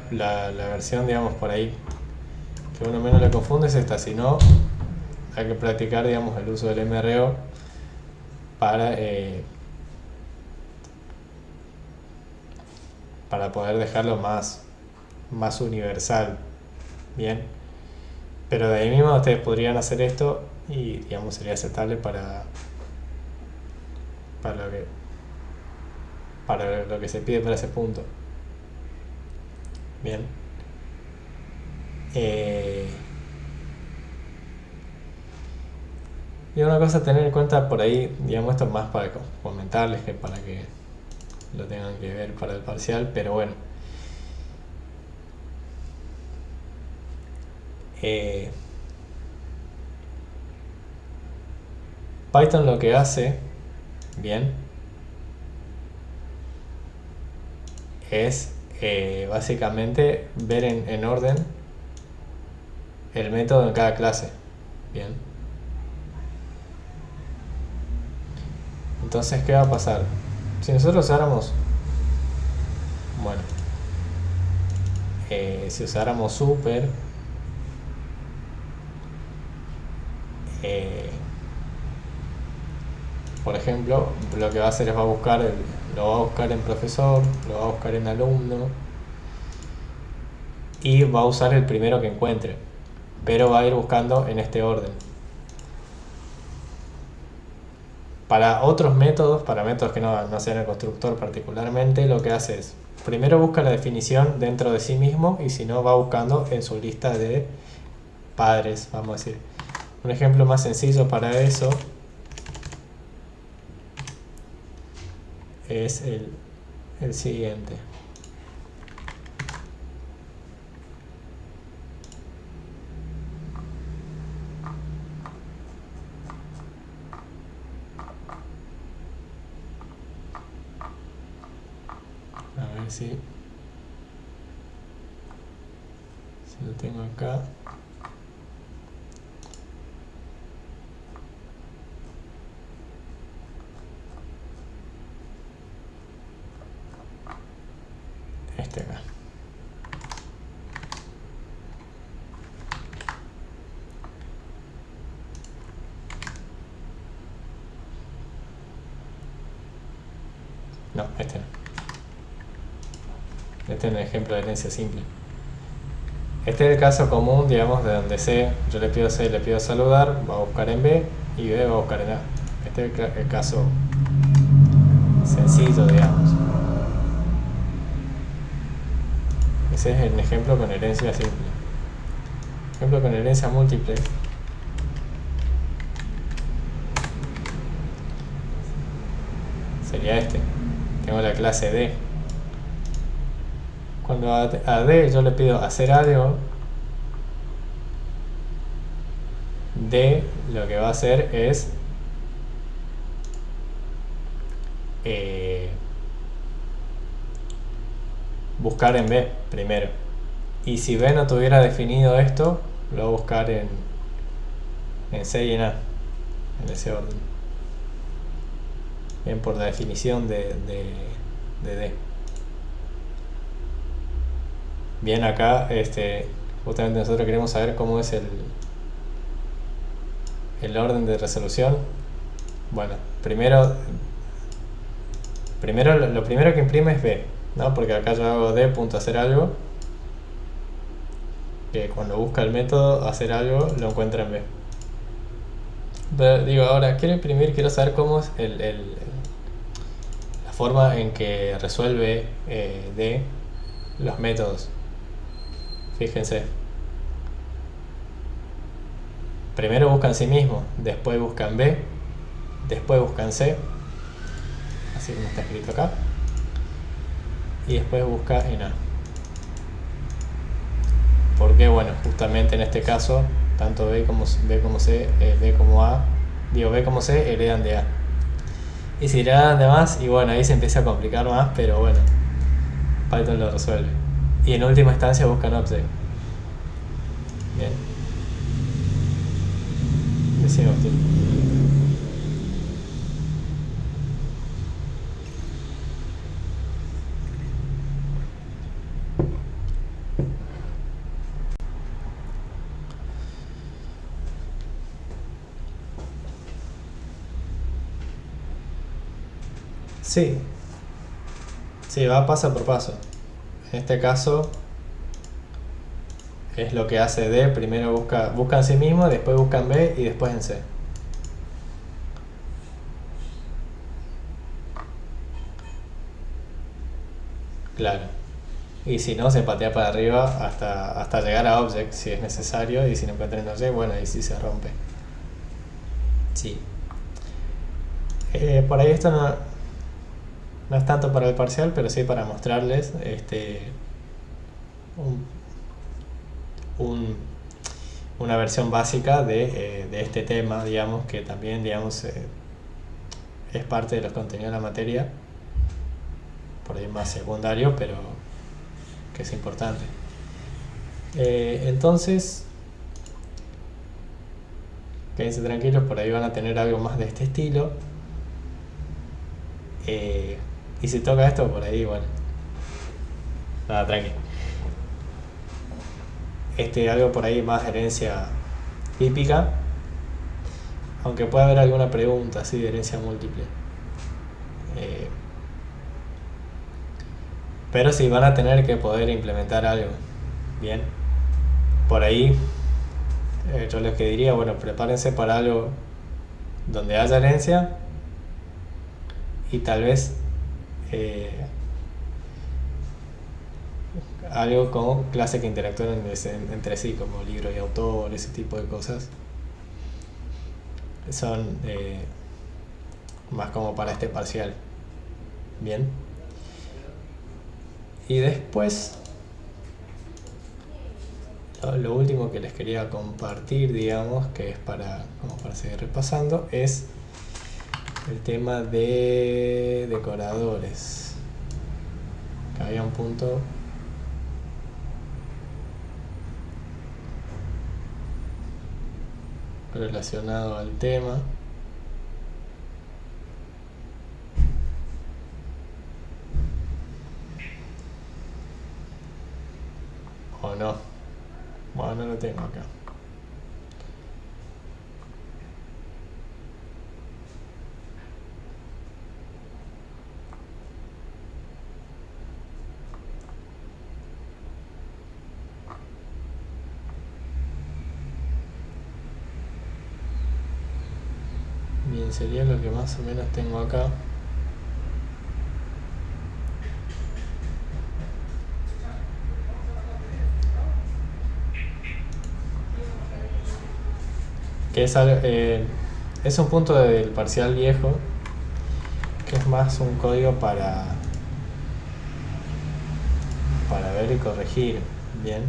versión, digamos, por ahí que uno menos le confunde es esta. Si no, hay que practicar, digamos, el uso del MRO para poder dejarlo más universal. Bien. Pero de ahí mismo ustedes podrían hacer esto y, digamos, sería aceptable para lo que se pide para ese punto. Bien. Y una cosa a tener en cuenta por ahí, digamos, esto es más para comentarles que para que lo tengan que ver para el parcial, pero bueno. Python lo que hace, bien, es básicamente ver en orden el método en cada clase. Bien. Entonces, ¿qué va a pasar? Si nosotros usáramos, bueno, si usáramos super, por ejemplo, lo que va a hacer es lo va a buscar en profesor, lo va a buscar en alumno y va a usar el primero que encuentre, pero va a ir buscando en este orden. Para otros métodos, para métodos que no sean el constructor particularmente, lo que hace es, primero busca la definición dentro de sí mismo y si no va buscando en su lista de padres, vamos a decir. Un ejemplo más sencillo para eso es el siguiente. A ver si lo tengo acá. Este acá. No, este no. Este es un ejemplo de herencia simple. Este es el caso común, digamos, de donde C, yo le pido C, le pido saludar, va a buscar en B y B va a buscar en A. Este es el caso sencillo, digamos. Ese es el ejemplo con herencia simple. Ejemplo con herencia múltiple. Sería este. Tengo la clase D. Cuando a D yo le pido hacer algo, D lo que va a hacer es buscar en B primero. Y si B no tuviera definido esto, lo va a buscar en C y en A, en ese orden. Bien, por la definición de D. Bien, acá justamente nosotros queremos saber cómo es el orden de resolución. Bueno, primero lo primero que imprime es B, ¿no? Porque acá yo hago D.hacer algo, que cuando busca el método hacer algo lo encuentra en B. Pero digo, ahora quiero imprimir, quiero saber cómo es la forma en que resuelve D los métodos. Fíjense. Primero buscan sí mismo, después buscan B, después buscan C, así como está escrito acá, y después busca en A. Porque bueno, justamente en este caso, tanto B como C, B como C heredan de A. Y si heredan de más, y bueno, ahí se empieza a complicar más, pero bueno, Python lo resuelve. Y en última instancia buscan object. Bien. Decimos tú. Sí. Sí, va paso por paso. En este caso es lo que hace D, primero busca en sí mismo, después busca en B y después en C. Claro. Y si no, se patea para arriba hasta llegar a object si es necesario, y si no encuentra en object, bueno, ahí sí se rompe. Sí. Por ahí esto no es tanto para el parcial, pero sí para mostrarles una versión básica de este tema, digamos, que también, digamos, es parte de los contenidos de la materia, por ahí más secundario, pero que es importante. Entonces, quédense tranquilos, por ahí van a tener algo más de este estilo. Y si toca esto, por ahí, bueno, nada, tranqui. Algo por ahí más herencia típica, aunque pueda haber alguna pregunta así de herencia múltiple. Pero sí van a tener que poder implementar algo. Bien, por ahí yo les que diría, bueno, prepárense para algo donde haya herencia, y tal vez algo como clases que interactúan entre sí, como libro y autor, ese tipo de cosas, son más como para este parcial. Bien. Y después, lo último que les quería compartir, digamos, que es como para seguir repasando, es el tema de decoradores. Que había un punto relacionado al tema. ¿O no? Bueno, no lo tengo acá. Bien, sería lo que más o menos tengo acá. Que es un punto del parcial viejo, que es más un código para ver y corregir. Bien.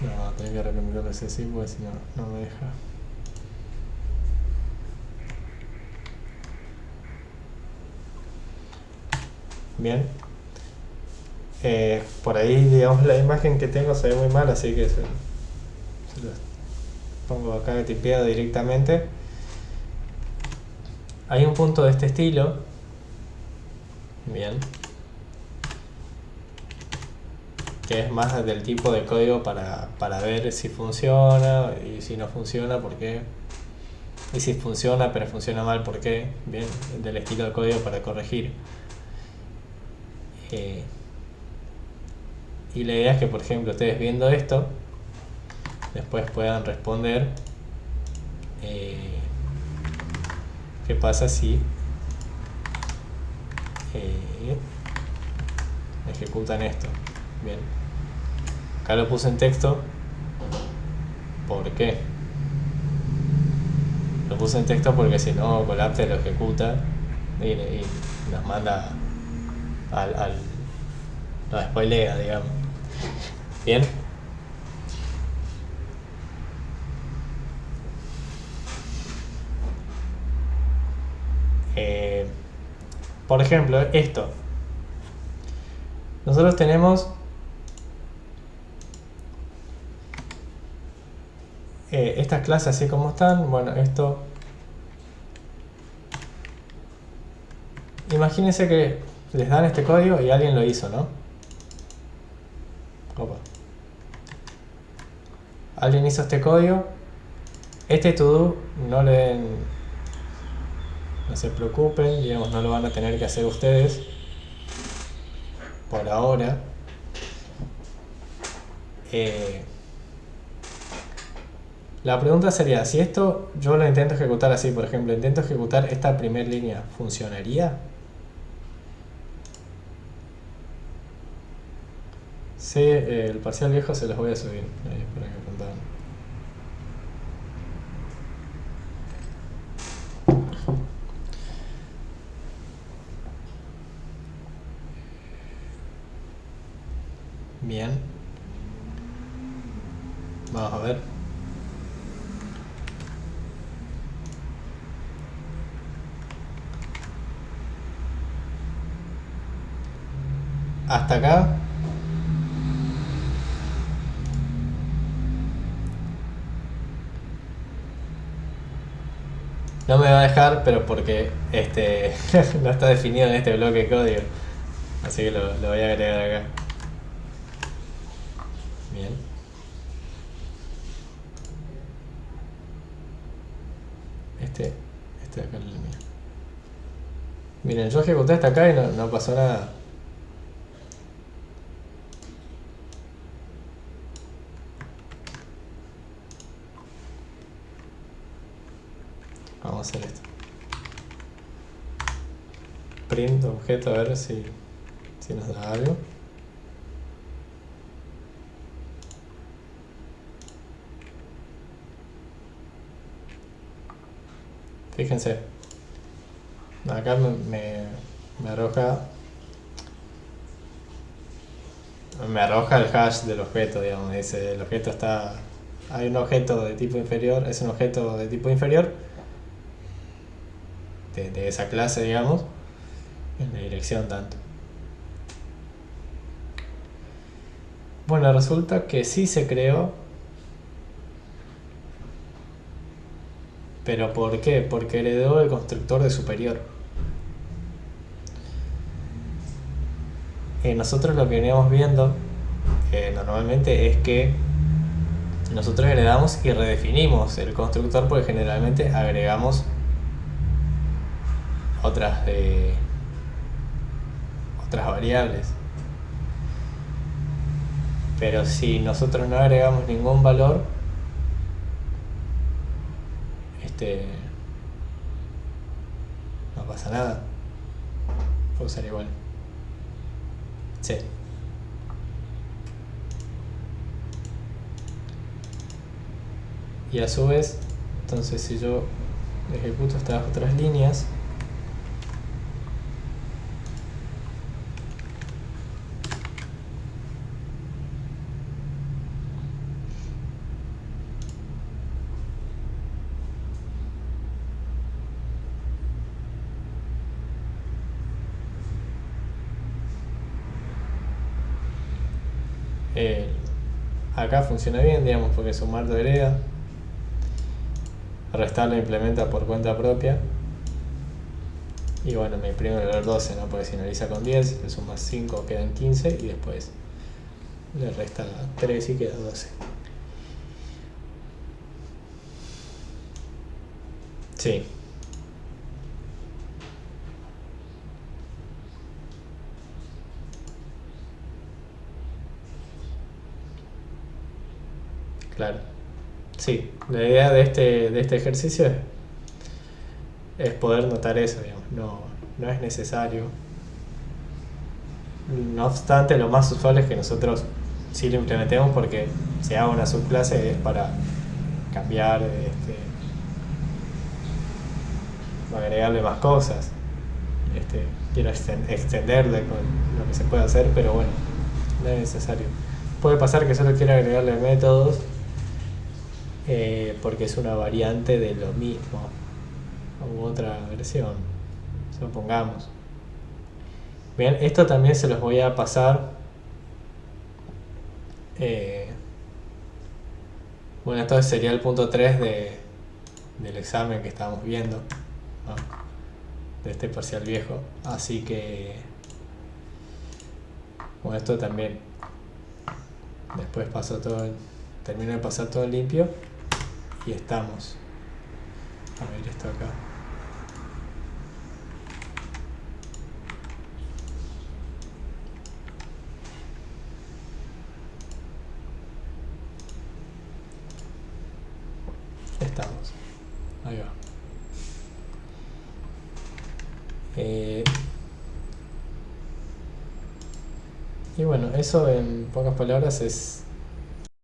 No, tengo que recomendar ese sí porque si no, no me deja. Bien. Por ahí, digamos, la imagen que tengo se ve muy mal, así que se lo pongo acá tipeado directamente. Hay un punto de este estilo. Bien. Que es más del tipo de código para ver si funciona y si no funciona, por qué. Y si funciona pero funciona mal, por qué. Bien, del estilo de código para corregir. Y la idea es que, por ejemplo, ustedes viendo esto, después puedan responder qué pasa si ejecutan esto. Bien, acá lo puse en texto. ¿Por qué? Lo puse en texto porque si no Collapse lo ejecuta y nos manda nos spoilea, digamos. Bien. Por ejemplo, esto. Nosotros tenemos estas clases así como están. Bueno, esto... Imagínense que les dan este código y alguien lo hizo, ¿no? Opa. Alguien hizo este código. Este to-do no se preocupen, digamos, no lo van a tener que hacer ustedes por ahora. La pregunta sería, si esto yo lo intento ejecutar así, por ejemplo, intento ejecutar esta primera línea, ¿funcionaría? Sí, el parcial viejo se los voy a subir. Ahí, para que apuntaran. Bien. Vamos a ver. Hasta acá. No me va a dejar, pero porque no está definido en este bloque de código. Así que lo voy a agregar acá. Bien. este de acá es el mío. Miren, yo ejecuté hasta acá y no pasó nada. Vamos a hacer esto. Print objeto, a ver si nos da algo. Fíjense, acá me arroja el hash del objeto, digamos. Dice el objeto está, hay un objeto de tipo inferior, es un objeto de tipo inferior de esa clase, digamos, en la dirección tanto. Bueno, resulta que sí se creó. ¿Pero por qué? Porque heredó el constructor de superior. Nosotros lo que veníamos viendo normalmente es que nosotros heredamos y redefinimos el constructor porque generalmente agregamos otras variables. Pero si nosotros no agregamos ningún valor, no pasa nada. Puede usar igual. Sí. Y a su vez, entonces si yo ejecuto estas otras líneas, acá funciona bien, digamos, porque sumar lo hereda, restar lo implementa por cuenta propia, y bueno, me imprime el valor 12, ¿no? Porque finaliza con 10, le sumas 5, quedan 15, y después le resta 3 y queda 12. Sí. Claro. Sí, la idea de este ejercicio es poder notar eso, digamos. No es necesario. No obstante, lo más usual es que nosotros sí lo implementemos porque si hago una subclase es para cambiar, agregarle más cosas. Quiero extenderle con lo que se puede hacer, pero bueno, no es necesario. Puede pasar que solo quiera agregarle métodos porque es una variante de lo mismo u otra versión, supongamos. Bien, esto también se los voy a pasar. Bueno, esto sería el punto 3 del examen que estábamos viendo, ¿no? De este parcial viejo. Así que, bueno, esto también. Después termino de pasar todo limpio y estamos. A ver esto acá. Estamos. Ahí va. Y bueno, eso en pocas palabras es